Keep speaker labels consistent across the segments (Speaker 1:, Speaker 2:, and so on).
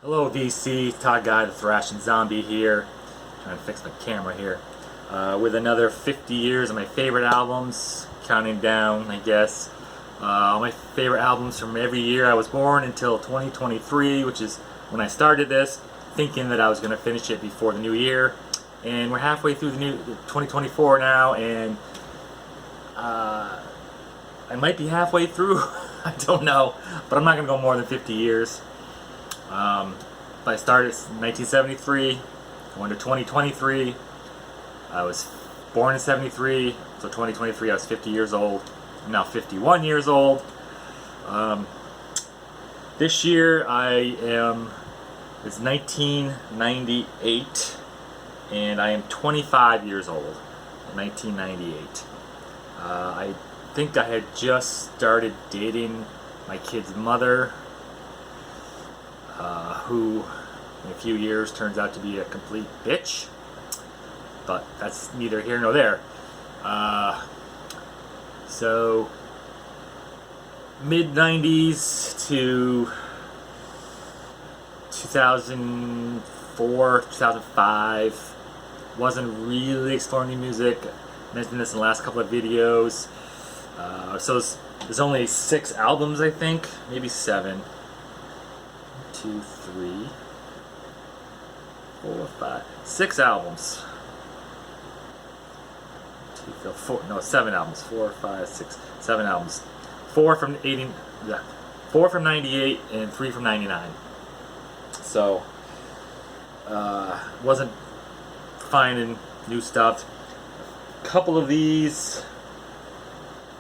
Speaker 1: Hello VC, Todd Guy the Thrashing Zombie here, trying to fix my camera here, with another 50 years of my favorite albums, counting down I guess. My favorite albums from every year I was born until 2023, which is when I started this, thinking that I was going to finish it before the new year, and we're halfway through the new 2024 now, and I might be halfway through, I don't know, but I'm not going to go more than 50 years. But I started in 1973, going to 2023. I was born in 73, so 2023 I was 50 years old. I'm now 51 years old. This year it's 1998, and I am 25 years old. 1998. I think I had just started dating my kid's mother, who in a few years turns out to be a complete bitch, but that's neither here nor there. So mid 90s to 2004, 2005, wasn't really exploring new music. I mentioned this in the last couple of videos. So there's only 6 albums, I think, maybe 7. 2, 3, 4, 5, 6 albums. 7 albums. 4, 5, 6, 7 albums. 4 from 4 from 98 and 3 from 99. So wasn't finding new stuff. A couple of these.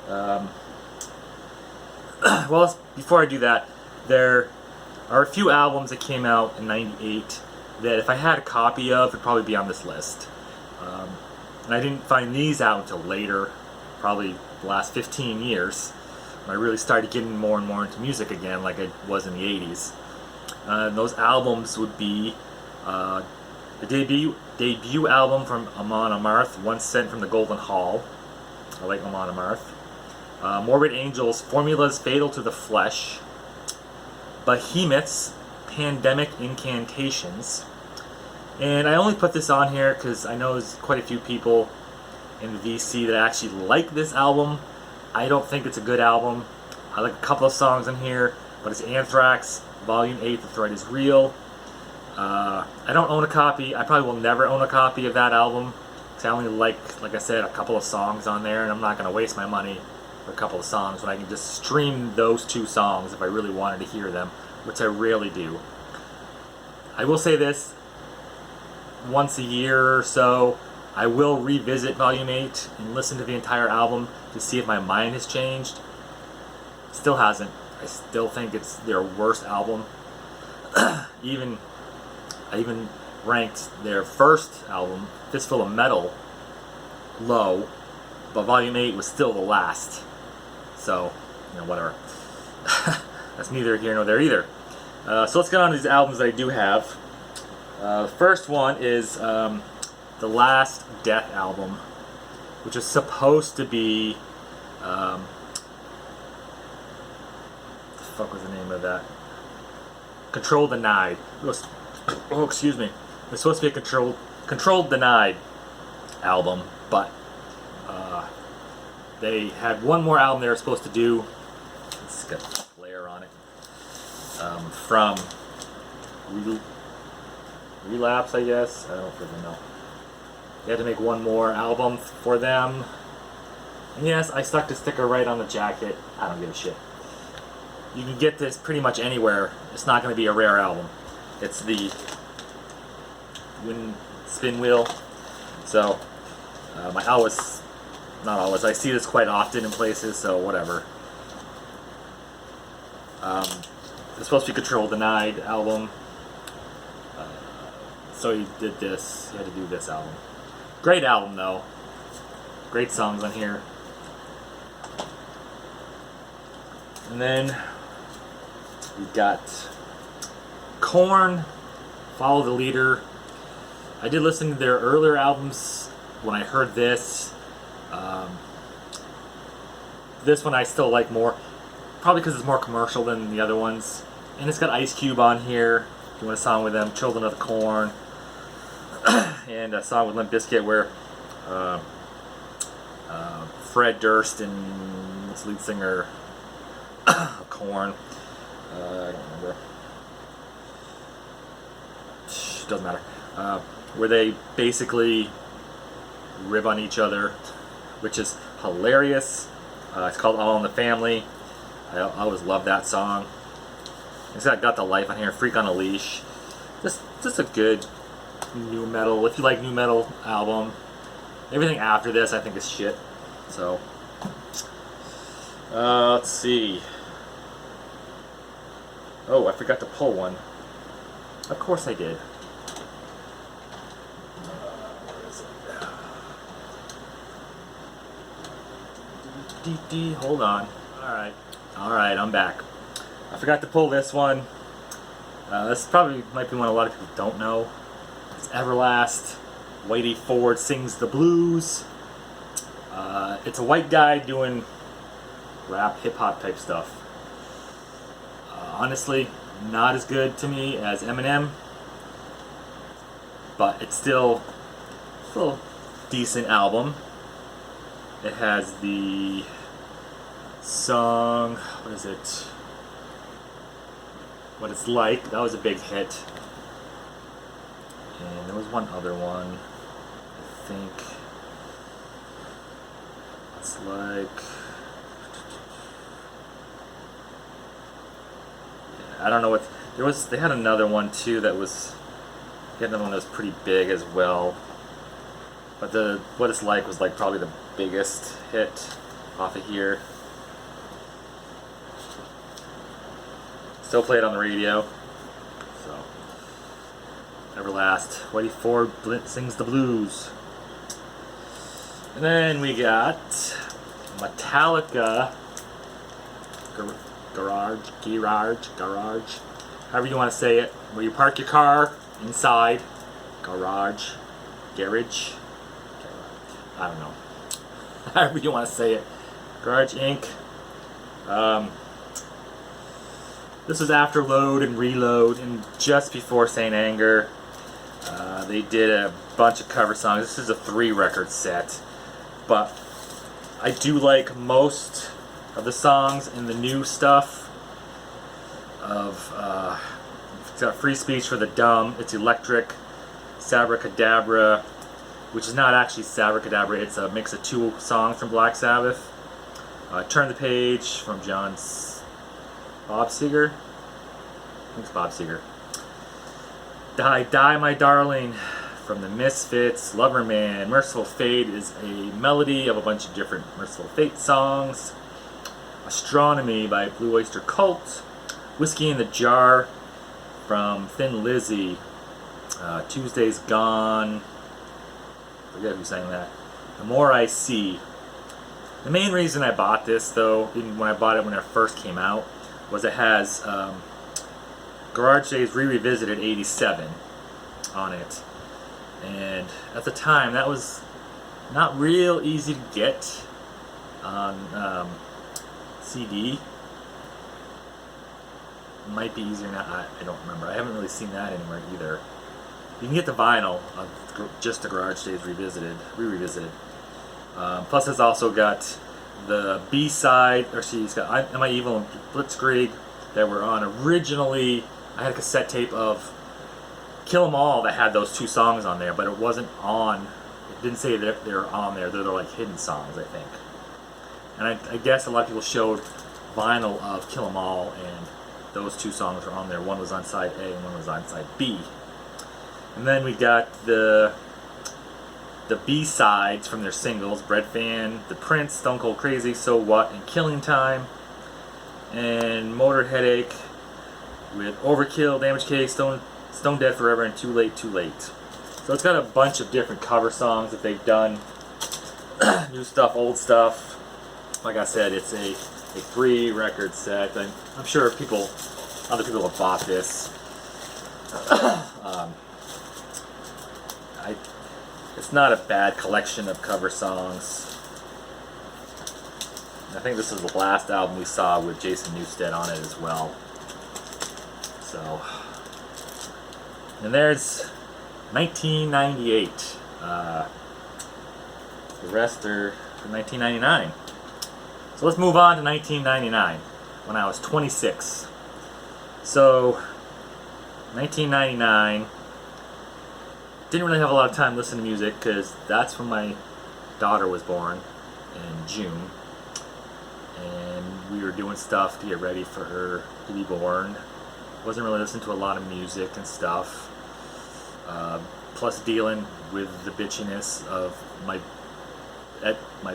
Speaker 1: Well, before I do that, there are a few albums that came out in '98 that if I had a copy of, would probably be on this list. And I didn't find these out until later, probably the last 15 years, when I really started getting more and more into music again, like I was in the '80s. And those albums would be the debut album from Amon Amarth, Once Sent from the Golden Hall. I like Amon Amarth. Morbid Angel's Formulas Fatal to the Flesh. Behemoth's Pandemic Incantations. And I only put this on here because I know there's quite a few people in the VC that actually like this album. I don't think it's a good album. I like a couple of songs in here, but it's Anthrax, Volume 8, The Threat Is Real. I don't own a copy. I probably will never own a copy of that album because I only like I said, a couple of songs on there, and I'm not going to waste my money for a couple of songs when I can just stream those 2 songs if I really wanted to hear them, which I rarely do. I will say this, once a year or so I will revisit Volume 8 and listen to the entire album to see if my mind has changed. Still hasn't. I still think it's their worst album. I even ranked their first album, Fistful of Metal, low, but Volume 8 was still the last. So, whatever. That's neither here nor there either. So let's get on to these albums that I do have. The first one is The Last Death album, which is supposed to be what the fuck was the name of that? Control Denied. Excuse me. It's supposed to be a Control Denied album, but they had one more album they were supposed to do. It's got a glare on it. From Relapse, I guess. I don't freaking know. They had to make one more album for them. And yes, I stuck the sticker right on the jacket. I don't give a shit. You can get this pretty much anywhere. It's not going to be a rare album. It's the spin wheel. So, I see this quite often in places, so whatever. It's supposed to be Control Denied album. So he did this. He had to do this album. Great album, though. Great songs on here. And then we got Korn, Follow the Leader. I did listen to their earlier albums when I heard this. This one I still like more, probably because it's more commercial than the other ones. And it's got Ice Cube on here. doing a song with them, Children of the Corn, and a song with Limp Bizkit where Fred Durst and what's the lead singer of Korn, I don't remember. Doesn't matter. Where they basically rib on each other, which is hilarious. It's called All in the Family. I always love that song. It's got the life on here, Freak on a Leash. Just a good new metal, if you like new metal, album. Everything after this I think is shit. So let's see. Oh, I forgot to pull one. Of course I did. Where is it? Hold on. Alright, I'm back. I forgot to pull this one. This probably might be one a lot of people don't know. It's Everlast. Whitey Ford Sings the Blues. It's a white guy doing rap, hip-hop type stuff. Honestly, not as good to me as Eminem, but it's still a decent album. It has the song, what is it? What It's Like. That was a big hit. And there was one other one, I think. It's like, I don't know what there was. They had another one too that was, they had another one that was pretty big as well. But the What It's Like was like probably the biggest hit off of here. Still played on the radio. So Everlast, Whitey Ford Sings the Blues. And then we got Metallica, Garage, however you want to say it, where you park your car inside, garage, I don't know, however you want to say it, Garage Inc. This was after Load and Reload and just before Saint Anger. They did a bunch of cover songs. This is a 3-record set, but I do like most of the songs and the new stuff of it's got Free Speech for the Dumb, It's Electric, Sabracadabra, which is not actually Sabracadabra, it's a mix of 2 songs from Black Sabbath. Turn the Page from Bob Seger? I think it's Bob Seger. Die My Darling from the Misfits, Loverman. Merciful Fate is a melody of a bunch of different Merciful Fate songs. Astronomy by Blue Oyster Cult. Whiskey in the Jar from Thin Lizzy. Tuesday's Gone. I forget who sang that. The More I See. The main reason I bought this, though, even when I bought it when it first came out, was it has Garage Days Revisited 87 on it. And at the time, that was not real easy to get on CD. It might be easier now, I don't remember. I haven't really seen that anywhere either. You can get the vinyl of just the Garage Days Revisited. Plus it's also got the B-side, or see, it's got Am I Evil and Blitzkrieg that were on originally. I had a cassette tape of Kill 'Em All that had those 2 songs on there, but it wasn't on, it didn't say that they were on there. They're like hidden songs, I think. And I guess a lot of people showed vinyl of Kill 'Em All, and those 2 songs were on there. One was on side A and one was on side B. And then we got the B-sides from their singles, Bread Fan, The Prince, Stone Cold Crazy, So What, and Killing Time. And Motor Headache with Overkill, Damage Case, Stone Dead Forever, and Too Late, Too Late. So it's got a bunch of different cover songs that they've done. New stuff, old stuff. Like I said, it's a 3-record set. I'm sure other people have bought this. It's not a bad collection of cover songs. I think this is the last album we saw with Jason Newsted on it as well. So, And there's 1998. The rest are from 1999. So let's move on to 1999, when I was 26. So, 1999, didn't really have a lot of time listening to music because that's when my daughter was born in June. And we were doing stuff to get ready for her to be born. Wasn't really listening to a lot of music and stuff. Plus dealing with the bitchiness of my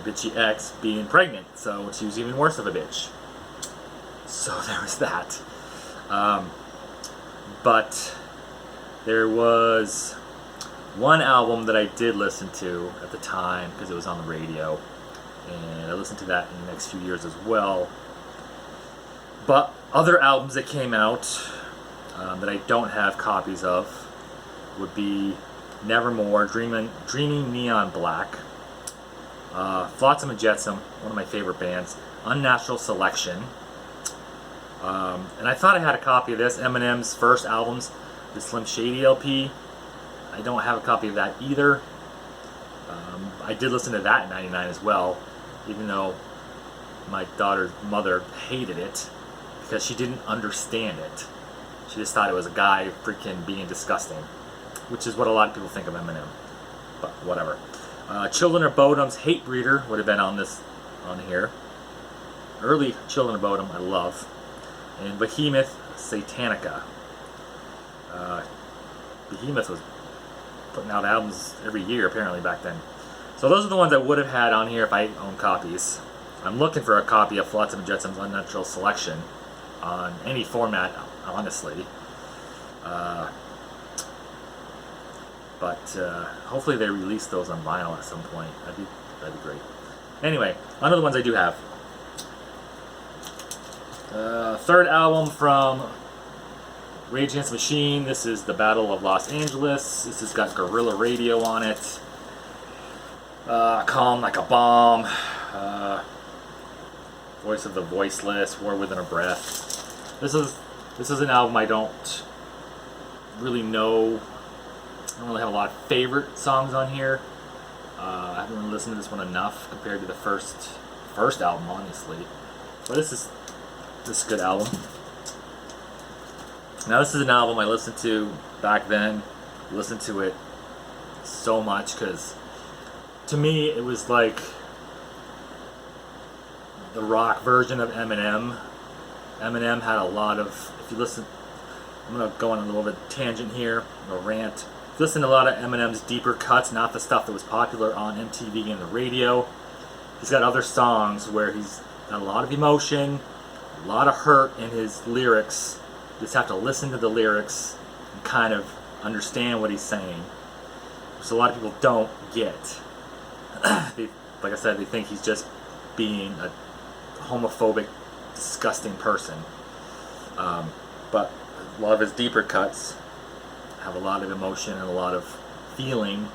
Speaker 1: bitchy ex being pregnant, so she was even worse of a bitch. So there was that. But there was one album that I did listen to at the time because it was on the radio, and I listened to that in the next few years as well. But other albums that came out that I don't have copies of would be Nevermore, Dreaming Neon Black, Flotsam and Jetsam, one of my favorite bands, Unnatural Selection, and I thought I had a copy of this, Eminem's first albums, the Slim Shady LP. I don't have a copy of that either. I did listen to that in '99 as well, even though my daughter's mother hated it because she didn't understand it. She just thought it was a guy freaking being disgusting, which is what a lot of people think of Eminem, but whatever. Children of Bodom's Hate Breeder would have been on here. Early Children of Bodom I love. And Behemoth Satanica. Behemoth was putting out albums every year apparently back then. So those are the ones I would have had on here if I owned copies. I'm looking for a copy of Flotsam and Jetsam's Unnatural Selection on any format, honestly. But hopefully they release those on vinyl at some point. That'd be great. Anyway, on to the ones I do have. Third album from Rage Against the Machine. This is The Battle of Los Angeles. This has got Guerrilla Radio on it. Calm Like a Bomb. Voice of the Voiceless. War Within a Breath. This is an album I don't really know. I don't really have a lot of favorite songs on here. I haven't really listened to this one enough compared to the first album, honestly. But this is a good album. Now this is an album I listened to back then. Listened to it so much because to me it was like the rock version of Eminem. Eminem had a lot of, if you listen, I'm going to go on a little bit tangent here, a rant. Listen to a lot of Eminem's deeper cuts, not the stuff that was popular on MTV and the radio. He's got other songs where he's got a lot of emotion, a lot of hurt in his lyrics. You just have to listen to the lyrics and kind of understand what he's saying, which a lot of people don't get. Like I said, they think he's just being a homophobic, disgusting person. But a lot of his deeper cuts have a lot of emotion and a lot of feeling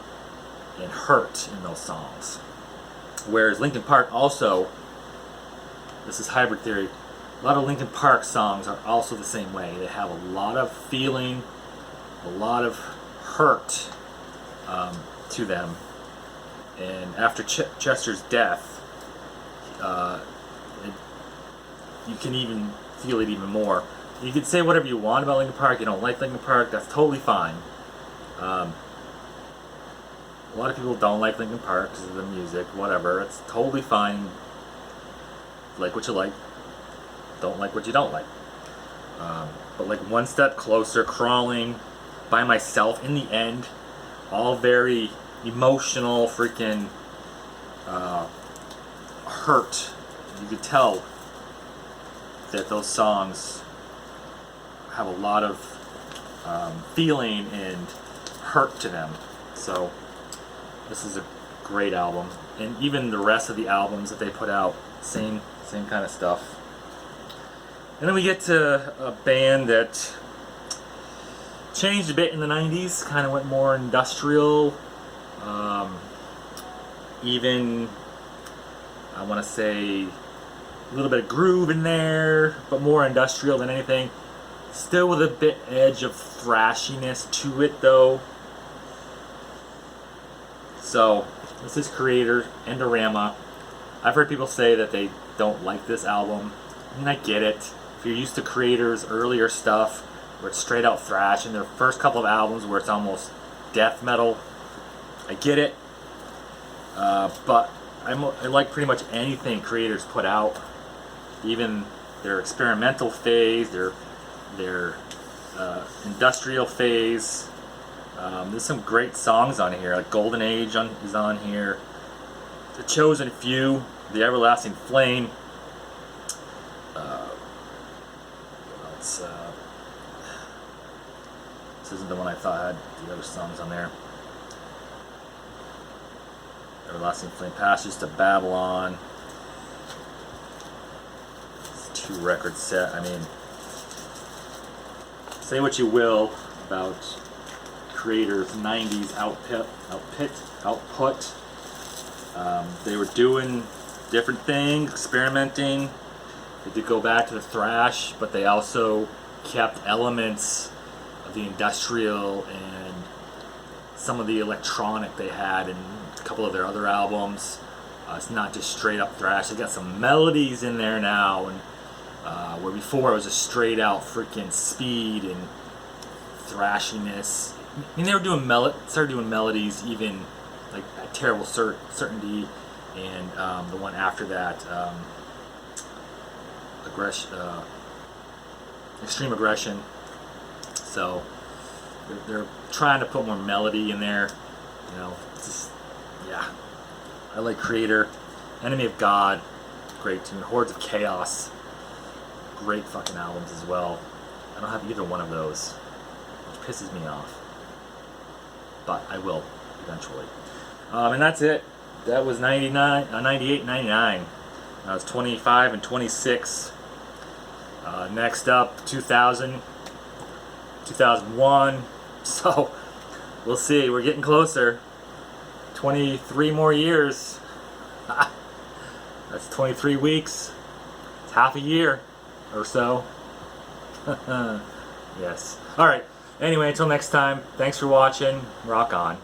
Speaker 1: and hurt in those songs. Whereas Linkin Park also, this is Hybrid Theory, a lot of Linkin Park songs are also the same way. They have a lot of feeling, a lot of hurt to them. And after Chester's death, you can even feel it even more. You can say whatever you want about Linkin Park. You don't like Linkin Park, that's totally fine. A lot of people don't like Linkin Park because of the music, whatever. It's totally fine. Like what you like, don't like what you don't like. But like One Step Closer, Crawling, By Myself, in the end, all very emotional, freaking hurt. You could tell that those songs have a lot of feeling and hurt to them. So this is a great album, and even the rest of the albums that they put out, same kind of stuff. And then we get to a band that changed a bit in the 90s, kind of went more industrial, even I want to say a little bit of groove in there, but more industrial than anything. Still with a bit edge of thrashiness to it though. So this is Kreator, Endorama. I've heard people say that they don't like this album. I mean, I get it. If you're used to Kreator's earlier stuff, where it's straight out thrash, and their first couple of albums where it's almost death metal, I get it. But I like pretty much anything Kreator's put out, even their experimental phase, their industrial phase. There's some great songs on here, like Golden Age is on here. The Chosen Few, The Everlasting Flame. This isn't the one I thought had the other songs on there. Everlasting Flame, Passage to Babylon. It's a 2-record set. I mean, say what you will about Kreator's 90s output. They were doing different things, experimenting. They did go back to the thrash, but they also kept elements of the industrial and some of the electronic they had in a couple of their other albums. It's not just straight up thrash. They got some melodies in there now, and where before it was just straight out freaking speed and thrashiness. I mean, they were doing started doing melodies even like at Terrible Certainty, and the one after that, Extreme Aggression. So they're trying to put more melody in there. You know, it's just, yeah. I like Kreator. Enemy of God, great tune. Hordes of Chaos, great fucking albums as well. I don't have either one of those, which pisses me off. But I will eventually. And that's it. That was 98, 99. I was 25 and 26. Next up, 2000, 2001. So we'll see. We're getting closer. 23 more years. That's 23 weeks. It's half a year or so. Yes. All right. Anyway, until next time, thanks for watching. Rock on.